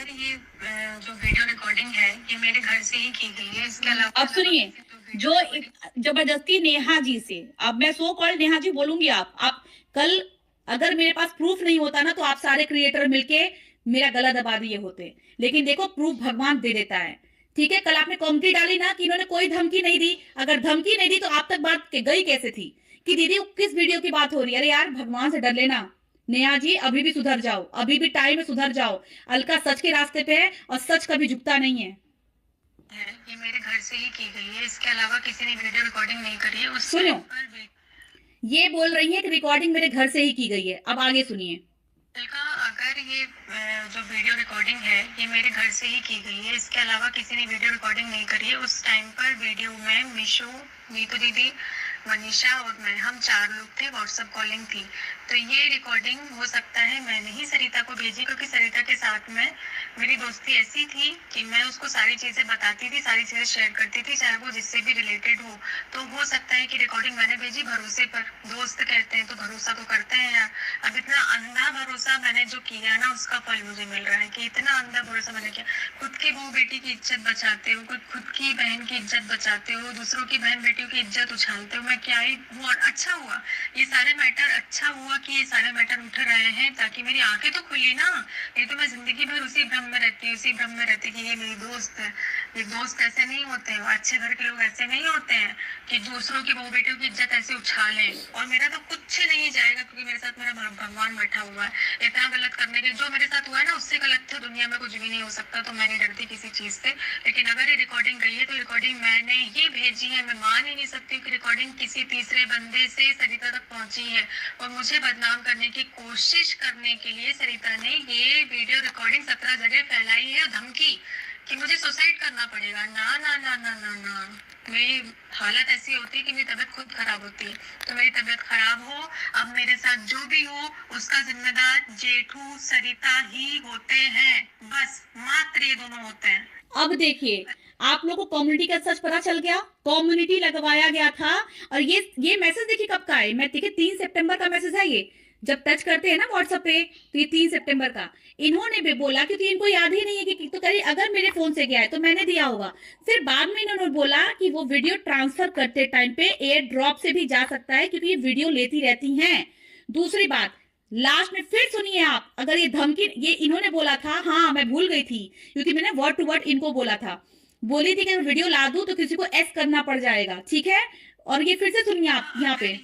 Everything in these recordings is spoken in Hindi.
अगर ये जो वीडियो रिकॉर्डिंग है ये मेरे घर से ही की गई है, इसके अलावा अब सुनिए, जो जबरदस्ती नेहा जी से, अब मैं सो कॉल्ड नेहा जी बोलूंगी, आप कल अगर मेरे पास प्रूफ नहीं होता ना तो आप सारे क्रिएटर मिलके मेरा गला दबा दिए होते, लेकिन देखो प्रूफ भगवान दे देता है। ठीक है, कल आपने कमेंट्री डाली ना कि इन्होंने कोई धमकी नहीं दी, अगर धमकी नहीं दी तो आप तक बात गई कैसे थी कि दीदी किस वीडियो की बात हो रही है? अरे यार भगवान से डर लेना। नेहा जी अभी भी सुधर जाओ, अभी भी टाइम है, सुधर जाओ। अलका सच के रास्ते पे है और सच कभी झुकता नहीं है। ये मेरे घर से ही की गई है, इसके अलावा किसी ने वीडियो रिकॉर्डिंग नहीं करी है। उस सुनो, टाइम पर भी ये बोल रही है कि रिकॉर्डिंग मेरे घर से ही की गई है। अब आगे सुनिए। अलका, अगर ये जो वीडियो रिकॉर्डिंग है ये मेरे घर से ही की गई है, इसके अलावा किसी ने वीडियो रिकॉर्डिंग नहीं करी है। उस टाइम पर वीडियो में मीशू, नीतू दीदी, मनीषा और मैं, हम 4 लोग थे, व्हाट्सएप कॉलिंग थी। तो ये रिकॉर्डिंग हो सकता है मैंने ही सरिता को भेजी, क्योंकि सरिता के साथ में मेरी दोस्ती ऐसी थी कि मैं उसको सारी चीज़ें बताती थी, सारी चीज़ें शेयर करती थी, चाहे वो जिससे भी रिलेटेड हो। तो हो सकता है कि रिकॉर्डिंग मैंने भेजी भरोसे पर, दोस्त कहते हैं तो भरोसा तो करते हैं यार। अब इतना अंधा भरोसा मैंने जो किया ना, उसका फल मुझे मिल रहा है कि इतना अंधा भरोसा मैंने किया। खुद की बहू बेटी की इज्जत बचाते हो, खुद की बहन की इज्जत बचाते हो, दूसरों की बहन बेटियों की इज्जत उछालते हो। मैं क्या ही वो, अच्छा हुआ ये सारे मैटर, अच्छा हुआ कि ये सारे मैटर उठ रहे हैं, ताकि मेरी आंखें तो खुली ना। नहीं तो मैं जिंदगी भर उसी भ्रम में रहती, उसी भ्रम में रहती कि ये मेरी दोस्त है। ये दोस्त ऐसे नहीं होते हैं, अच्छे घर के लोग ऐसे नहीं होते हैं कि दूसरों की बहू बेटियों की इज्जत ऐसे उछालें। और मेरा तो कुछ नहीं जाएगा, क्योंकि मेरे साथ मेरा भगवान बैठा हुआ है। इतना गलत करने के, जो मेरे साथ हुआ है ना, उससे गलत तो दुनिया में कुछ भी नहीं हो सकता। तो मैं नहीं डरती किसी चीज से। लेकिन अगर ये रिकॉर्डिंग गई है तो रिकॉर्डिंग मैंने ही भेजी है। मैं मान ही नहीं सकती कि रिकॉर्डिंग किसी तीसरे बंदे से सरिता तक पहुंची है। और मुझे बदनाम करने की कोशिश करने के लिए सरिता ने ये वीडियो रिकॉर्डिंग 17 जगह फैलाई है, और धमकी कि मुझे सुसाइड करना पड़ेगा। ना ना ना ना ना ना, मेरी हालत ऐसी होती है कि मेरी तबीयत खुद खराब होती है। तो मेरी तबीयत खराब हो, अब मेरे साथ जो भी हो, उसका जिम्मेदार जेठू सरिता ही होते हैं, बस मात्र ये दोनों होते हैं। अब देखिए, आप लोगों को कम्युनिटी का सच पता चल गया, कम्युनिटी लगवाया गया था। और ये मैसेज देखिए कब का है, मैं देखिए 3 सितंबर का मैसेज है ये। जब टच करते हैं ना व्हाट्सएप पे तो ये 3 सितंबर का। इन्होंने भी बोला क्योंकि इनको याद ही नहीं है कि, तो करिए अगर मेरे फोन से गया है तो मैंने दिया होगा। फिर बाद में इन्होंने बोला कि वो वीडियो ट्रांसफर करते टाइम पे एयर ड्रॉप से भी जा सकता है, क्योंकि ये वीडियो लेती रहती हैं। दूसरी बात, लास्ट में फिर सुनिए आप, अगर ये धमकी, ये इन्होंने बोला था, हाँ मैं भूल गई थी क्योंकि मैंने वर्ड टू वर्ड इनको बोला था, बोली थी कि वीडियो ला दूं तो किसी को एस करना पड़ जाएगा। ठीक है, और ये फिर से सुनिए आप यहाँ पे।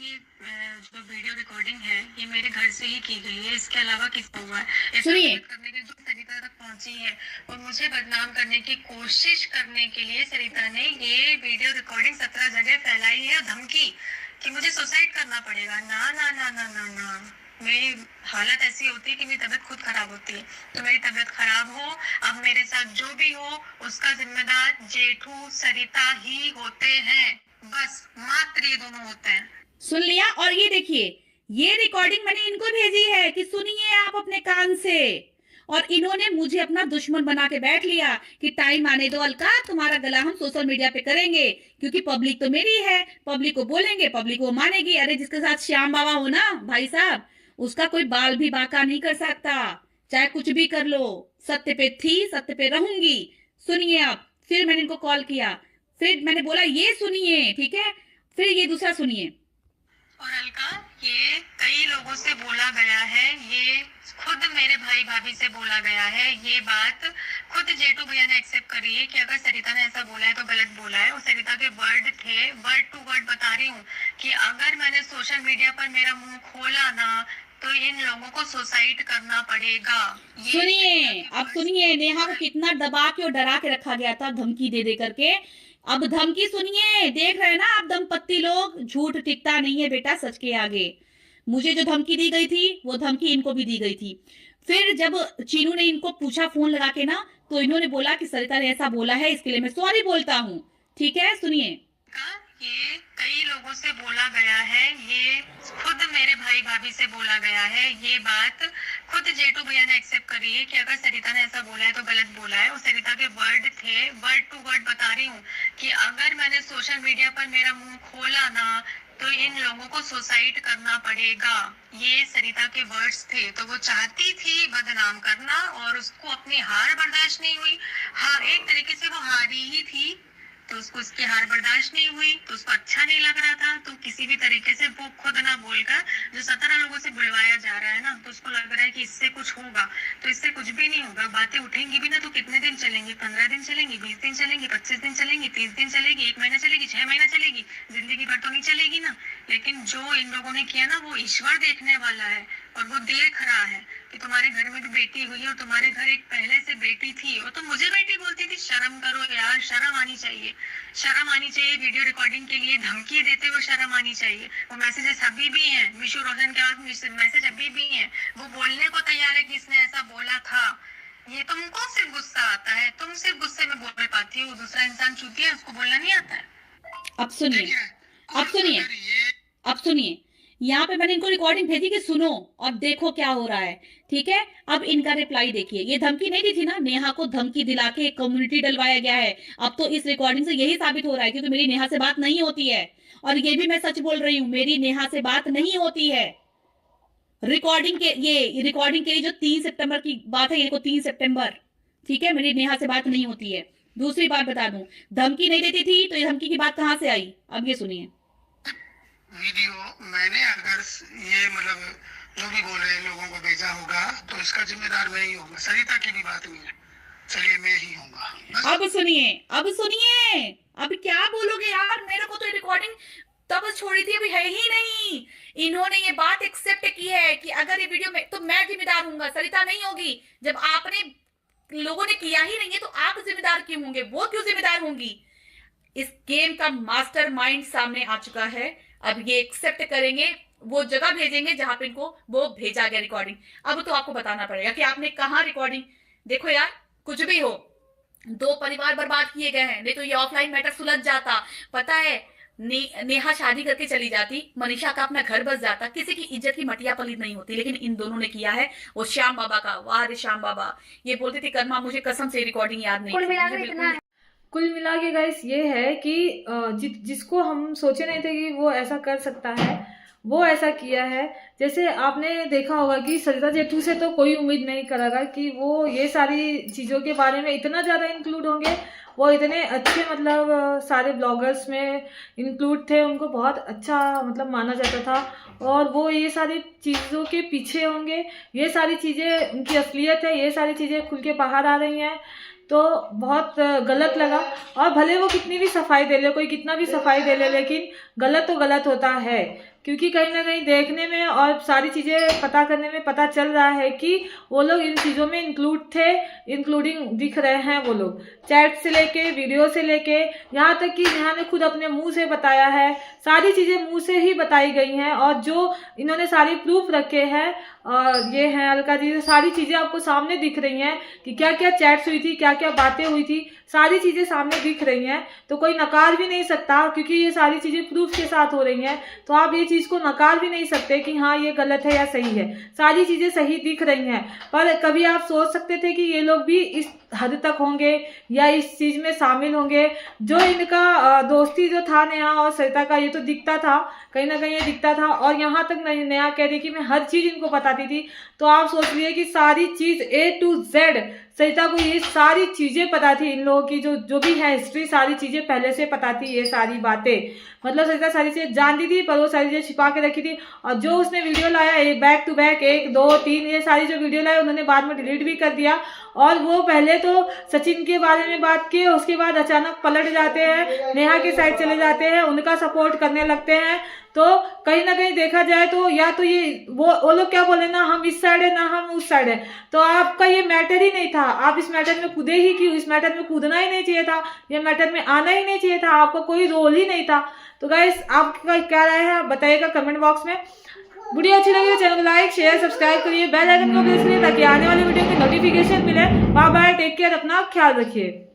जो वीडियो रिकॉर्डिंग है ये मेरे घर से ही की गई है, इसके अलावा किसका हुआ है सुनिए, करने के जो सरिता तक पहुंची है, और मुझे बदनाम करने की कोशिश करने के लिए सरिता ने ये वीडियो रिकॉर्डिंग 17 जगह फैलाई है, और धमकी कि मुझे सुसाइड करना पड़ेगा। ना ना ना ना ना ना, मेरी हालत ऐसी होती है कि मेरी तबीयत खुद खराब होती है। तो मेरी तबीयत खराब हो, अब मेरे साथ जो भी हो, उसका जिम्मेदार जेठू सरिता ही होते हैं, बस मात्र ये दोनों होते हैं। सुन लिया? और ये देखिए, ये रिकॉर्डिंग मैंने इनको भेजी है कि सुनिए आप अपने कान से। और इन्होंने मुझे अपना दुश्मन बना के बैठ लिया कि टाइम आने दो अलका, तुम्हारा गला हम सोशल मीडिया पे करेंगे, क्योंकि पब्लिक तो मेरी है, पब्लिक को बोलेंगे, पब्लिक वो मानेगी। अरे जिसके साथ श्याम बाबा हो ना भाई साहब, उसका कोई बाल भी बांका नहीं कर सकता, चाहे कुछ भी कर लो। सत्य पे थी, सत्य पे रहूंगी। सुनिए आप, फिर मैंने इनको कॉल किया, फिर मैंने बोला ये सुनिए, ठीक है, फिर ये दूसरा सुनिए। और अलका, ये कई लोगों से बोला गया है, ये खुद मेरे भाई भाभी से बोला गया है, ये बात खुद जेठू भैया ने एक्सेप्ट करी है कि अगर सरिता ने ऐसा बोला है तो गलत बोला है। और सरिता के वर्ड थे, वर्ड टू वर्ड बता रही हूँ कि अगर मैंने सोशल मीडिया पर मेरा मुंह खोला ना तो इन लोगों को सुसाइड करना पड़ेगा। सुनिए, अब सुनिए, नेहा को कितना दबा के और डरा के रखा गया था, धमकी दे दे करके। अब धमकी सुनिए, देख रहे हैं ना आप दंपत्ति लोग, झूठ टिकता नहीं है बेटा सच के आगे। मुझे जो धमकी दी गई थी वो धमकी इनको भी दी गई थी। फिर जब चीनू ने इनको पूछा फोन लगा के ना, तो इन्होंने बोला कि सरिता ने ऐसा बोला है, इसके लिए मैं सॉरी बोलता हूँ। ठीक है, सुनिए। ये कई लोगों से बोला गया है, ये खुद मेरे भाई भाभी से बोला गया है, ये बात खुद जेठू भैया ने एक्सेप्ट करी है कि अगर सरिता ने ऐसा बोला है तो गलत बोला है। और सरिता के वर्ड थे, वर्ड टू वर्ड बता रही हूँ कि अगर मैंने सोशल मीडिया पर मेरा मुंह खोला ना तो इन लोगों को सुसाइड करना पड़ेगा, ये सरिता के वर्ड्स थे। तो वो चाहती थी बदनाम करना और उसको अपनी हार बर्दाश्त नहीं हुई। हाँ, एक तरीके से वो हारी ही थी, तो उसको उसकी हार बर्दाश्त नहीं हुई, तो उसको अच्छा नहीं लग रहा था। तो किसी भी तरीके से वो खुद ना बोलकर, जो 17 लोगों से बुलवाया जा रहा है ना, तो उसको लग रहा है कि इससे कुछ होगा। तो इससे कुछ भी नहीं होगा। बातें उठेंगी भी ना तो कितने दिन चलेंगी? 15 दिन चलेंगी, 20 दिन चलेंगी, 25 दिन चलेंगी, 30 दिन चलेगी, 1 महीना चलेगी, 6 महीना चलेगी, जिंदगी भर तो नहीं चलेगी ना। लेकिन जो इन लोगों ने किया ना, वो ईश्वर देखने वाला है और वो देख रहा है कि तुम्हारे घर में भी बेटी हुई है और तुम्हारे घर एक पहले से बेटी थी। और तो मुझे बेटी बोलती थी, शर्म करो यार, शर्म आनी चाहिए, शर्म आनी चाहिए। वीडियो रिकॉर्डिंग के लिए धमकी देते हुए शर्म आनी चाहिए। वो मैसेजेस अभी भी हैं, मिशू रोशन के पास मैसेज अभी भी हैं। वो बोलने को तैयार है कि इसने ऐसा बोला था। ये तुमको सिर्फ गुस्सा आता है, तुम सिर्फ गुस्से में बोल पाती हो, दूसरा इंसान चूतिया है, उसको बोलना नहीं आता है। अब सुनिए, अब सुनिए, अब सुनिए, यहाँ पे मैंने इनको रिकॉर्डिंग भेजी कि सुनो और देखो क्या हो रहा है, ठीक है। अब इनका रिप्लाई देखिए। ये धमकी नहीं दी थी ना, नेहा को धमकी दिला के कम्युनिटी डलवाया गया है। अब तो इस रिकॉर्डिंग से यही साबित हो रहा है कि तो मेरी नेहा से बात नहीं होती है। और ये भी मैं सच बोल रही हूँ, मेरी नेहा से बात नहीं होती है। रिकॉर्डिंग के लिए जो 3 सितंबर की बात है, ये को 3 सितंबर, ठीक है, मेरी नेहा से बात नहीं होती है। दूसरी बात बता दूं, धमकी नहीं देती थी तो ये धमकी की बात कहां से आई? अब ये सुनिए। वीडियो मैंने अगर ये मतलब जो भी बोल रहे लोगों को भेजा होगा तो इसका जिम्मेदार मैं ही होगा। सरिता की भी बात नहीं है, चलिए मैं ही होऊंगा। अब सुनिए, अब सुनिए, अब क्या बोलोगे यार? मेरे को तो रिकॉर्डिंग तब छोड़ी थी, अभी है ही नहीं। इन्होंने ये बात एक्सेप्ट की है कि अगर ये वीडियो में, तो मैं जिम्मेदार हूंगा, सरिता नहीं होगी। जब आपने लोगों ने किया ही नहीं है तो आप जिम्मेदार क्यों होंगे? वो क्यों जिम्मेदार होंगी? इस गेम का मास्टरमाइंड सामने आ चुका है। अब ये एक्सेप्ट करेंगे, वो जगह भेजेंगे जहां पे इनको वो भेजा गया रिकॉर्डिंग। अब तो आपको बताना पड़ेगा कि आपने कहां रिकॉर्डिंग। देखो यार, कुछ भी हो, 2 परिवार बर्बाद किए गए हैं, नहीं तो ये ऑफलाइन मैटर सुलझ जाता। पता है, नेहा शादी करके चली जाती, मनीषा का अपना घर बस जाता, किसी की इज्जत की मटिया पलीद नहीं होती। लेकिन इन दोनों ने किया है वो श्याम बाबा का। वाह रे श्याम बाबा, ये बोलते थे कर्मा, मुझे कसम से रिकॉर्डिंग याद नहीं। कुल मिला के गाइस ये है कि जिसको हम सोचे नहीं थे कि वो ऐसा कर सकता है, वो ऐसा किया है। जैसे आपने देखा होगा कि सरिता जेठू से तो कोई उम्मीद नहीं करेगा कि वो ये सारी चीज़ों के बारे में इतना ज़्यादा इंक्लूड होंगे। वो इतने अच्छे मतलब सारे ब्लॉगर्स में इंक्लूड थे, उनको बहुत अच्छा मतलब माना जाता था। और वो ये सारी चीज़ों के पीछे होंगे, ये सारी चीज़ें उनकी असलियत है, ये सारी चीज़ें खुल के बाहर आ रही हैं, तो बहुत गलत लगा। और भले वो कितनी भी सफाई दे ले, कोई कितना भी सफाई दे ले, लेकिन गलत तो गलत होता है। क्योंकि कहीं ना कहीं देखने में और सारी चीज़ें पता करने में पता चल रहा है कि वो लोग इन चीज़ों में इंक्लूड थे, इंक्लूडिंग दिख रहे हैं वो लोग, चैट से लेके वीडियो से लेके, यहाँ तक कि नेहा ने खुद अपने मुंह से बताया है। सारी चीज़ें मुंह से ही बताई गई हैं और जो इन्होंने सारी प्रूफ रखे हैं, और ये हैं अलका जी, सारी चीज़ें आपको सामने दिख रही हैं कि क्या क्या चैट्स हुई थी, क्या क्या बातें हुई थी, सारी चीज़ें सामने दिख रही हैं। तो कोई नकार भी नहीं सकता, क्योंकि ये सारी चीज़ें प्रूफ के साथ हो रही हैं। तो आप ये चीज़ को नकार भी नहीं सकते कि हाँ ये गलत है या सही है। सारी चीज़ें सही दिख रही हैं। पर कभी आप सोच सकते थे कि ये लोग भी इस हद तक होंगे या इस चीज़ में शामिल होंगे? जो इनका दोस्ती जो था नेहा और सरिता का, ये तो दिखता था, कहीं ना कहीं ये दिखता था। और यहाँ तक नेहा कह रही कि मैं हर चीज़ इनको बताती थी। तो आप सोच लिए कि सारी चीज़ A to Z सरिता को ये सारी चीज़ें पता थी। इन लोगों की जो भी है हिस्ट्री, सारी चीज़ें पहले से पता थी। ये सारी बातें मतलब सरिता सारी चीज़ें जानती थी, पर वो सारी चीज़ें छिपा के रखी थी। और जो उसने वीडियो लाया बैक टू बैक 1, 2, 3, ये सारी जो वीडियो लाए उन्होंने बाद में डिलीट भी कर दिया। और वो पहले तो सचिन के बारे में बात किए, उसके बाद अचानक पलट जाते हैं, नेहा के साइड चले जाते हैं, उनका सपोर्ट करने लगते हैं। तो कहीं ना कहीं देखा जाए तो या तो ये वो लोग क्या बोले ना, हम इस साइड है ना हम उस साइड है। तो आपका ये मैटर ही नहीं था, आप इस मैटर में कूदे ही क्यों? इस मैटर में कूदना ही नहीं चाहिए था, ये मैटर में आना ही नहीं चाहिए था, आपका कोई रोल ही नहीं था। तो गाइस आपका क्या राय है बताइएगा कमेंट बॉक्स में। वीडियो अच्छी लगी तो चैनल को लाइक शेयर सब्सक्राइब करिए, बेल आइकन को प्रेस करिए ताकि आने वाले वीडियो की नोटिफिकेशन मिले। बाय बाय, टेक केयर, अपना ख्याल रखिए।